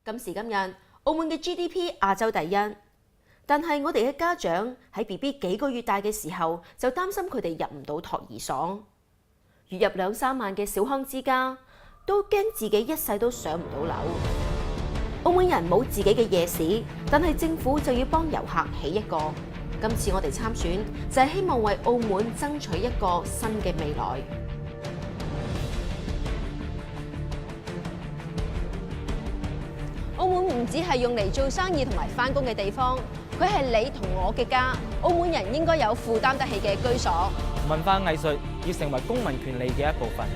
今時今日，澳門嘅 GDP 亞洲第一，但係我哋嘅家長喺 BB 幾個月大嘅時候就擔心佢哋入唔到托兒所，月入2-3萬嘅小康之家都驚自己一世都上唔到樓。澳門人冇自己嘅夜市，但係政府就要幫遊客起一個。今次我哋參選就係希望為澳門爭取一個新嘅未來。澳門唔只係用嚟做生意同埋返工嘅地方，佢係你同我嘅家。澳門人應該有負擔得起嘅居所。文化藝術要成為公民權利嘅一部分，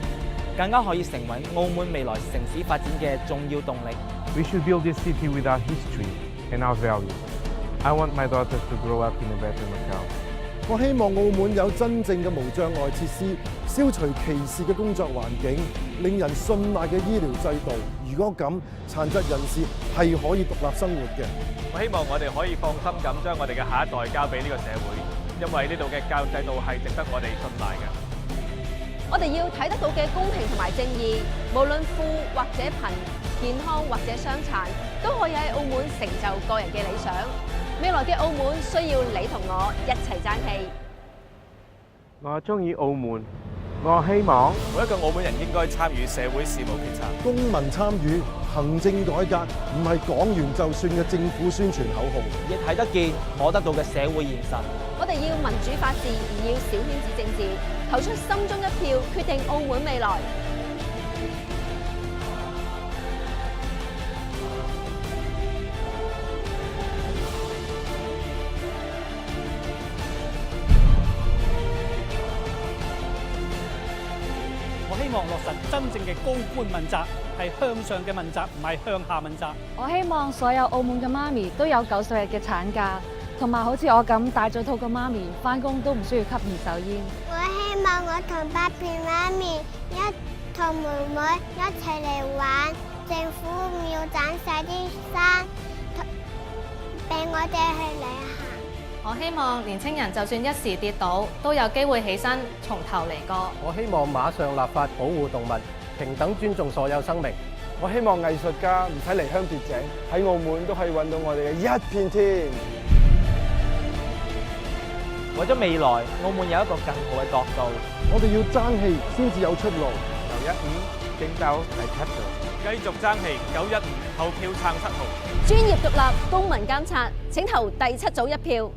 更加可以成為澳門未來城市發展嘅重要動力。We should build this city with our history and our values. I want my daughters to grow up in a better Macau. 我希望澳門有真正嘅無障礙設施，消除歧視嘅工作環境，令人信賴嘅醫療制度。如果咁，殘疾人士係可以獨立生活嘅。我希望我哋可以放心咁將我哋嘅下一代交俾呢個社會，因為呢度嘅教育制度係值得我哋信賴嘅。我哋要睇得到嘅公平同埋正義，無論富或者貧，健康或者傷殘，都可以喺澳門成就個人嘅理想。未來嘅澳門需要你同我一齊爭氣。我中意澳門，我希望每一個澳門人應該參與社會事務決策。公民參與、行政改革唔係講完就算嘅政府宣傳口號，亦睇得見摸得到嘅社會現實。我哋要民主法治，而要小圈子政治，投出心中一票，決定澳門未來。我希望落實真正嘅高官問責，係向上嘅問責，唔係向下問責。我希望所有澳門嘅媽咪都有90日嘅產假，同埋好似我咁大咗肚嘅媽咪返工都唔需要吸二手煙。我希望我同爸比媽咪同妹妹一齊嚟玩，政府要斬晒啲山，俾我哋去旅行。我希望年青人就算一時跌倒，都有機會起身，從頭嚟過。我希望馬上立法保護動物，平等尊重所有生命。我希望藝術家唔使離鄉別井，喺澳門都可以揾到我哋嘅一片天。為咗未來，澳門有一個更好嘅角度，我哋要爭氣先至有出路。915正斗第7號，繼續爭氣，915投票撐7號。專業獨立，公民監察，請投第7組1票。